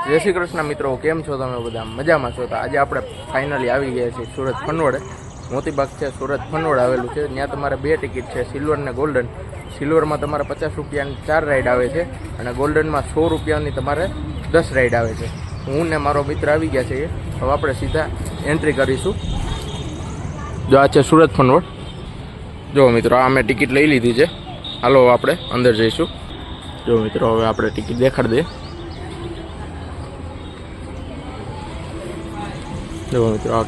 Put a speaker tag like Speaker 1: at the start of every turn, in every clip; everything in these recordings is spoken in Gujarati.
Speaker 1: જય શ્રી કૃષ્ણ મિત્રો, કેમ છો તમે બધા? મજામાં છો? તો આજે આપણે ફાઇનલી આવી ગયા છીએ સુરત ફનવડ. મોતીબાગ છે સુરત ફનવડ આવેલું છે. ત્યાં તમારે બે ટિકિટ છે, સિલ્વર ને ગોલ્ડન. સિલ્વરમાં તમારે 50 રૂપિયાની 4 રાઈડ આવે છે અને ગોલ્ડનમાં 100 રૂપિયાની તમારે 10 રાઈડ આવે છે. હું ને મારો મિત્ર આવી ગયા છે. હવે આપણે સીધા એન્ટ્રી કરીશું. જો આ છે સુરત ફનવડ. જો મિત્રો, આ મેં ટિકિટ લઈ લીધી છે. હાલો આપણે અંદર જઈશું. જો મિત્રો, હવે આપણે ટિકિટ દેખાડી દઈએ. જો મિત્રો, આ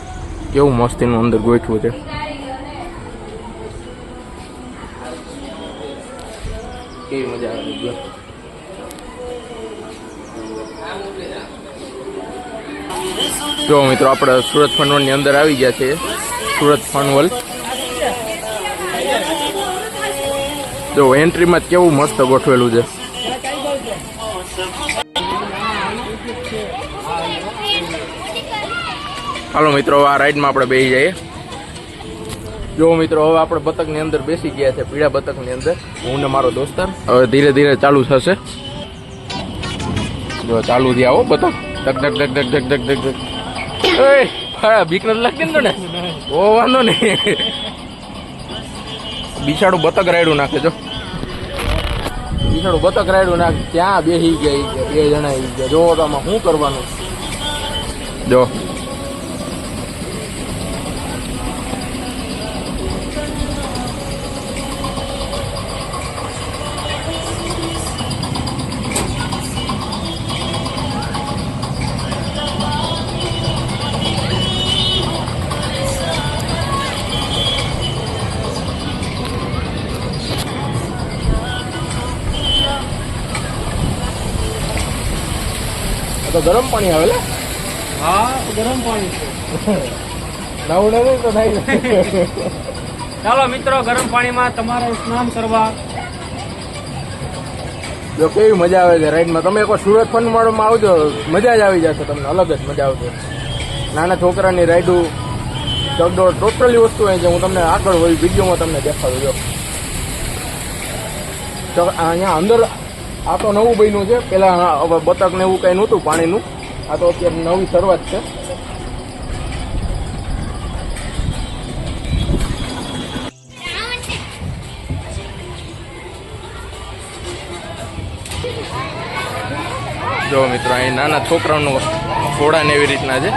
Speaker 1: કેવું મસ્તીનું અંદર ગોઠવું છે. કેવી મજા આવે છે. જો મિત્રો, આપણે સુરત ફનવલની અંદર આવી ગયા છીએ. સુરત ફનવલ જો એન્ટ્રીમાં જ કેવું મસ્ત ગોઠવેલું છે. હાલો મિત્રો, આ રાઈડમાં આપણે બેસી જઈએ. જો મિત્રો, હવે આપણે બતકની અંદર બેસી ગયા છે, પીળા બતકની અંદર, હું ને મારો દોસ્તાર. હવે ધીરે ધીરે ચાલુ થશે. જો ચાલુ થયા હો બતક. ધક ધક ધક ધક ધક ધક ધક ધક. હા, બીક નથી લાગતી ને? ઓ વાંધો નહીં. બિચારું બતક રાયડું નાખે. જો બિચારું બતક રાયડું નાખે. ત્યાં બેસી ગયા, બે જણા આવી ગયા. જો તો આમાં શું કરવાનું? જો તો ગરમ પાણી આવે.
Speaker 2: હા, ગરમ પાણી છે.
Speaker 1: નવું નવું તો થાય.
Speaker 2: ચાલો મિત્રો, ગરમ પાણીમાં તમારે સ્નાન કરવા.
Speaker 1: જો કેવી મજા આવે છે રાઈડમાં. તમે એકવાર સુરત ફનવડમાં આવજો, મજા જ આવી જશે તમને. અલગ જ મજા આવશે. નાના છોકરાની રાઈડું ચગડોળ ટોટલી વસ્તુ અહીં છે. હું તમને આગળ વિડીયોમાં તમને દેખાડું. જો અહીંયા અંદર આ તો નવું બન્યું છે. પેલા બતક ને એવું કઈ નહોતું પાણીનું. આ તો અત્યારે નવી શરૂઆત છે. જો મિત્રો, અહીં નાના છોકરાઓનું ઘોડા ને એવી રીતના છે.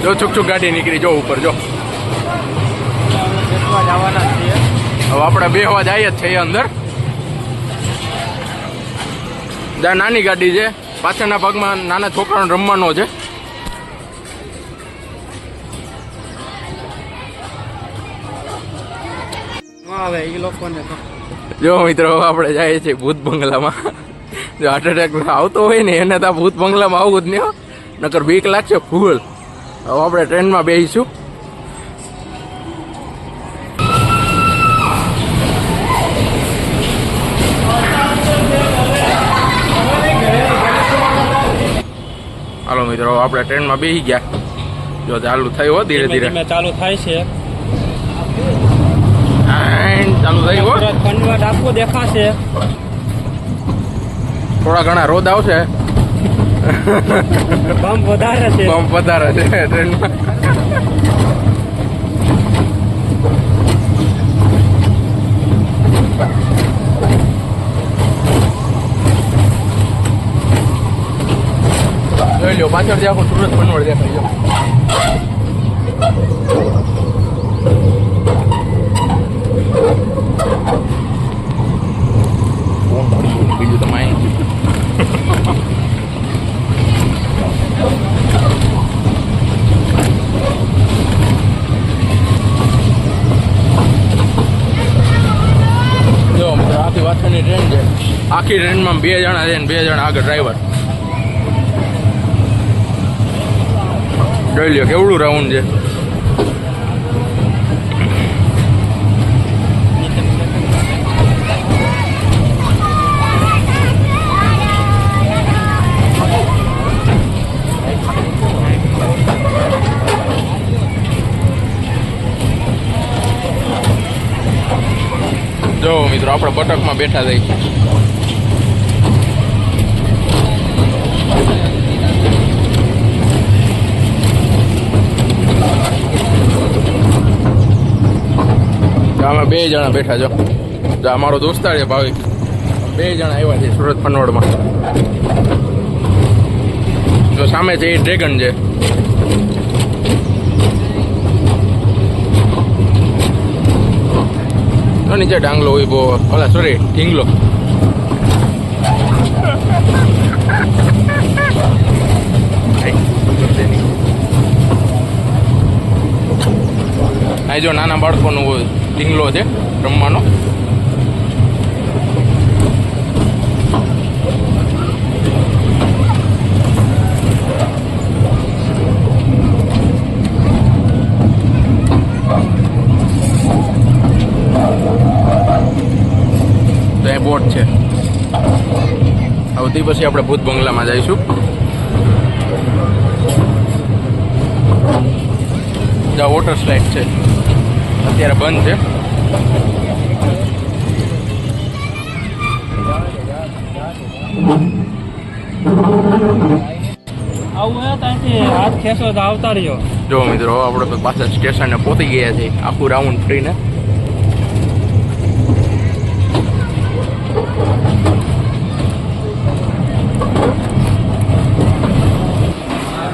Speaker 1: જો છુક છુક ગાડી નીકળી. જો ઉપર જો. હવે આપણે બે અવાજ આવી જ છે અંદર. નાની ગાડી છે. પાછળના ભાગમાં નાના છોકરાનો રમવાનો છે. જો મિત્રો, આપણે જઈએ છીએ ભૂત બંગલામાં. જો હાર્ટ એટેક આવતો હોય ને એને તો ભૂત બંગલામાં આવવું જ નહીં. નકર બીક લાગશે ફૂલ. હવે આપણે ટ્રેનમાં બેસીશું. હાલો મિત્રો, આપણે ટ્રેનમાં બેસી ગયા. જો ચાલુ થયું હો, ધીરે ધીરે
Speaker 2: ચાલુ થાય છે.
Speaker 1: ચાલુ થઈ ગયો.
Speaker 2: ફનવડ આખો દેખાશે.
Speaker 1: થોડા ઘણા રોદ આવશે.
Speaker 2: બમ્પ વધારે છે.
Speaker 1: બમ્પ વધારે છે ટ્રેનમાં. જોઈ લો પાછળ આખું સુરત ફનવડ દેખાય. બીજું તમે જો આખી વાછાની ટ્રેન છે. આખી ટ્રેનમાં 2 જણા છે ને 2 જણા આગળ ડ્રાઈવર. જોઈ લ્યો કેવડું રાઉન્ડ છે. જો મિત્રો આપણે બટકમાં બેઠા જઈ. આમાં 2 જણા બેઠા જો. જો અમારો દોસ્તાર છે ભાવિક. 2 જણા આવ્યા છે સુરત ફનવડમાં. જો સામે છે એ ડ્રેગન છે. નીચે ડાંગલો હોય બહુ. ઓલા સોરી ઢીંગલો. અહીં જો નાના બાળકોનો ઢીંગલો છે રમવાનો. બોટ છે. આવતી પછી આપણે ભૂત બંગલામાં જઈશું. જ્યાં વોટર સ્લાઇડ છે અત્યારે બંધ છે.
Speaker 2: હાથ ખેંચો તો આવતા રહ્યો.
Speaker 1: જો મિત્રો આપણે તો પાછા સ્ટેશને પહોંચી ગયા છે આખું રાઉન્ડ ફરીને.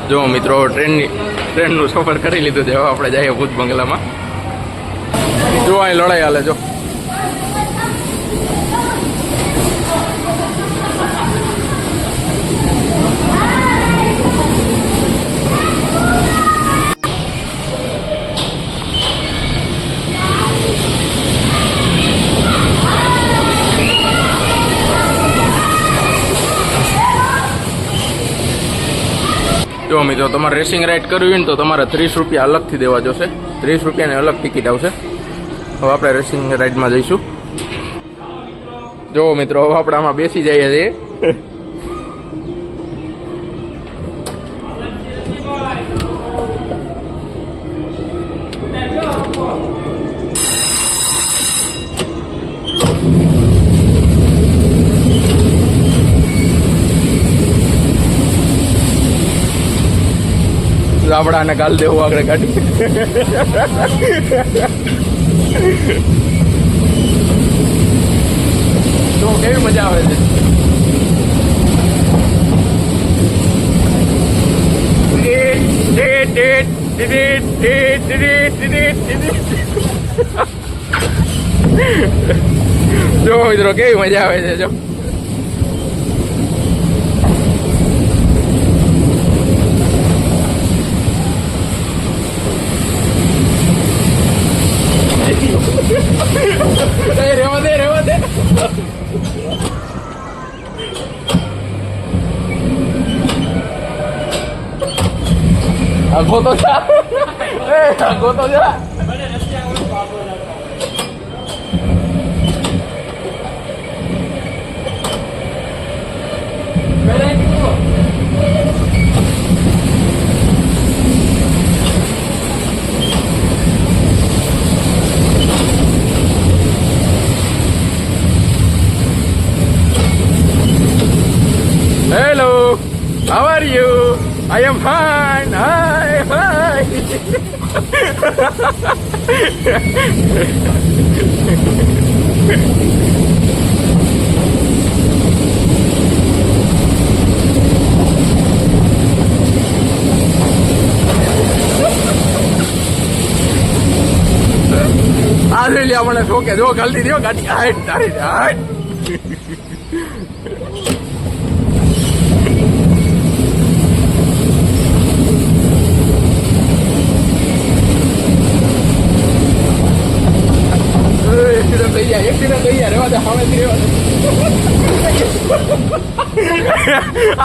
Speaker 1: જો મિત્રો ટ્રેનનું સફર કરી લીધું છે. હવે આપણે જઈએ ભૂત બંગલામાં. જો અહીં લડાઈ હાલે જો. જો મિત્રો તમારે રેસિંગ રાઇડ કરવી હોય ને તો તમારે 30 રૂપિયા અલગથી દેવા જોશે. 30 રૂપિયાની અલગ ટિકિટ આવશે. હવે આપણે રેસિંગ રાઇડમાં જઈશું. જો મિત્રો હવે આપણે આમાં બેસી જઈએ છીએ. આપડાને ગાલ દેવું આગળ ગાડી. તો કેવી મજા આવે છે. જો મિત્રો કેવી મજા આવે છે. જો રેવા દે. આગો તો જા. આગો તો જા. Hello, how are you? I am fine. Hi. આજે લે મને ઠોકે. જો જલ્દી દો ગાડી. હાઈટ.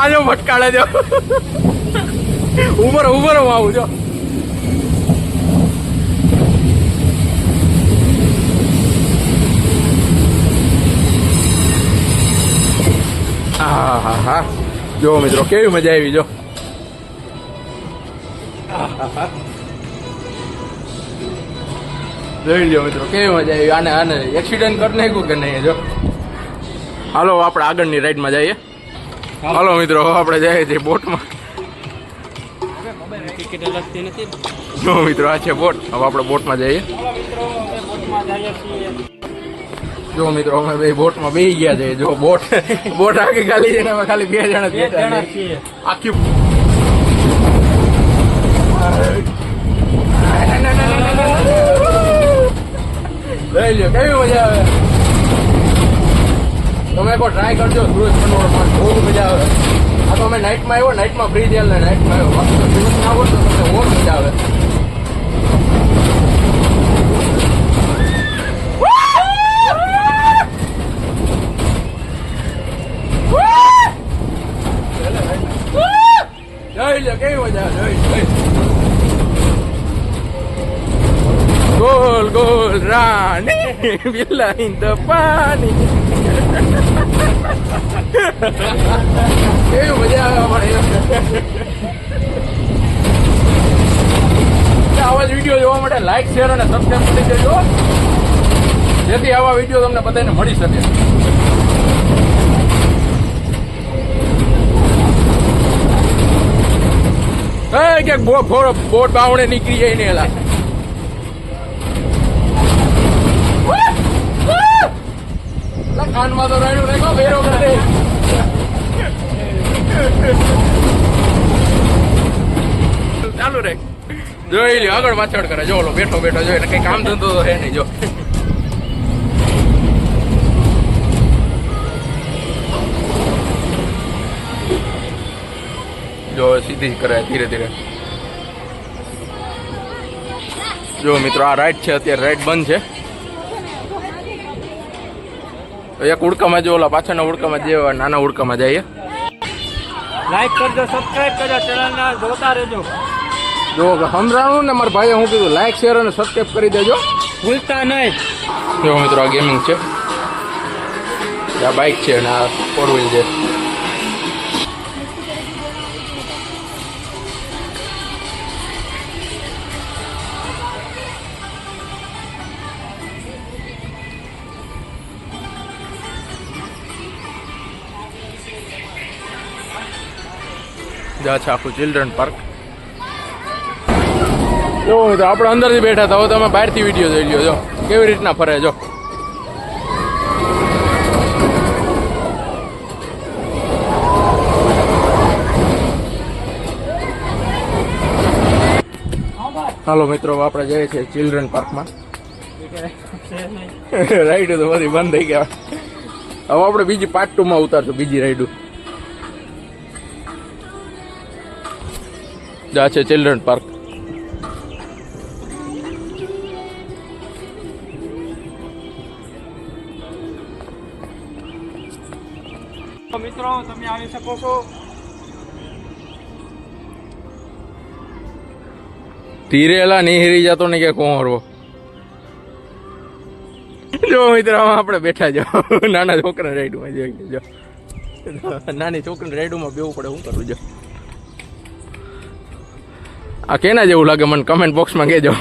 Speaker 1: આજો ભટકાડે જો. ઉભર હું આવું જો. હા જો મિત્રો કેવી મજા આવી જો. જોઈ લ્યો મિત્રો કેવી મજા આવી. આને આને એક્સિડન્ટ કરી નાખ્યું કે નહીં જો. હાલો આપણે આગળની રાઈડમાં જઈએ. હાલો મિત્રો આપણે જઈએ છીએ બોટમાં.
Speaker 2: ટિકિટ અલગથી નથી.
Speaker 1: જો મિત્રો આ છે બોટ. હવે આપણે બોટમાં જઈએ.
Speaker 2: ચાલો મિત્રો અમે બોટમાં જઈએ છીએ.
Speaker 1: જો મિત્રો અમે બે બોટમાં બેસી ગયા છે. જો બોટ આખી ખાલી છે ને અમે ખાલી 2 જણા જ બેઠા છીએ. આખી લઈ લ્યો કેવી મજા આવે. તમે એકવાર ટ્રાય કરજો સુરત પનોરમાં બહુ મજા આવે. આ તો અમે નાઇટમાં આવ્યો નાઇટમાં ફ્રી થયેલ ને નાઇટમાં આવ્યો બાકી તો દિવસમાં આવો તો તમને બહુ મજા આવે. જોઈ લો કેવી મજા આવે. ગોલ ગોલ રાણી બિલ્લા ઇન ધ પાણી. કેવી મજા આવે અમારે. આવા જ વિડીયો જોવા માટે લાઈક શેર અને સબસ્ક્રાઈબ કરી દેજો જેથી આવા વિડીયો તમને બધાને મળી શકે. ક્યાંક બોટ બાવણે નીકળી જાય ને એલા. કાનમાં તો રાયડું રેખો બેરો કરે. ચાલુ રે જોઈ લ્યો આગળ પાછળ કરે. જો ઓલો બેઠો બેઠો જો એને કઈ કામ ધંધો તો હે નહીં. જો સીધી કરે ધીરે ધીરે. જો મિત્રો આ રાઈડ છે અત્યારે રાઈડ બંધ છે. એક ઉડકામાં જો ઓલા પાછળના ઉડકામાં જે નાના ઉડકામાં જઈએ.
Speaker 2: લાઈક કરજો સબસ્ક્રાઇબ કરજો ચેનલને જોતા રહેજો.
Speaker 1: જો સમજાણું ને મારા ભાઈએ હું કીધું લાઈક શેર અને સબસ્ક્રાઇબ કરી દેજો
Speaker 2: ભૂલતા નહીં.
Speaker 1: જો મિત્રો આ ગેમિંગ છે. આ બાઇક છે અને આ 4 વ્હીલ છે. છે આખું ચિલ્ડ્રન પાર્ક. જો મિત્રો આપણે અંદરથી બેઠા હતા. હવે તમે બહારથી વિડીયો જોઈ લ્યો. જો કેવી રીતના ફરે. જો હાલો મિત્રો આપણે જઈએ છીએ ચિલ્ડ્રન પાર્કમાં. રાઈડ તો બધી બંધ થઈ ગયા. હવે આપણે બીજી પાર્ટ 2 માં ઉતારશું બીજી રાઈડ. આ છે ચિલ્ડ્રન પાર્ક.
Speaker 2: મિત્રો તમે આવી શકો છો.
Speaker 1: ધીરેલા નિહરી જતો ને કે કોહરવો. જો મિત્રો આપણે બેઠા જો નાના છોકરા રાઈડમાં જોઈ જો નાની છોકરી રાઈડમાં બેવું પડે. શું કરું જો આ કેના જેવું લાગે મને કમેન્ટ બોક્સમાં કહેજો.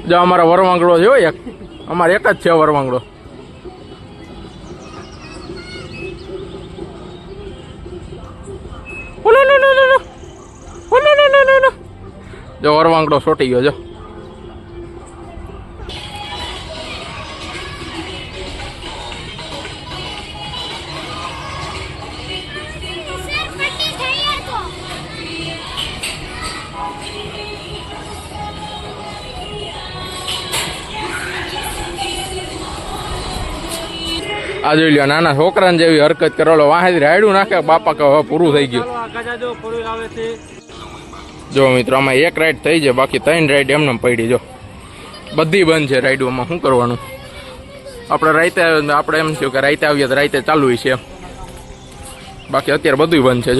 Speaker 1: જો અમારા વરવાંગડો છે એક. અમારે એક જ છે વરવાંગડો. જો વરવાંગડો સોટી ગયો. જો આ જોઈ લ્યો નાના છોકરાને જેવી હરકત કરેલો. વાહેથી રાયડું નાખે બાપા કે હવે પૂરું થઈ ગયું. જો મિત્રો આમાં એક રાઈડ થઈ છે બાકી 3 રાઈડ એમને પડી. જો બધી બંધ છે રાઈડોમાં. શું કરવાનું. આપણે રાઈતે આપણે એમ થયું કે રાઈતે આવીએ તો રાઈતે ચાલુ છે બાકી અત્યારે બધું બંધ છે.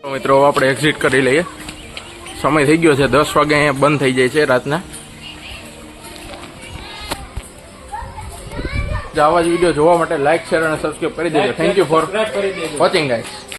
Speaker 1: જો મિત્રો આપણે એક્ઝિટ કરી લઈએ. સમય થઈ ગયો છે 10 વાગે અહીંયા બંધ થઈ જાય છે રાતના. જો આવા જ વિડીયો જોવા માટે લાઇક શેર અને સબસ્ક્રાઈબ કરી દેજો. થેન્ક યુ ફોર
Speaker 2: સબસ્ક્રાઇબ કરી દેજો.
Speaker 1: Watching guys.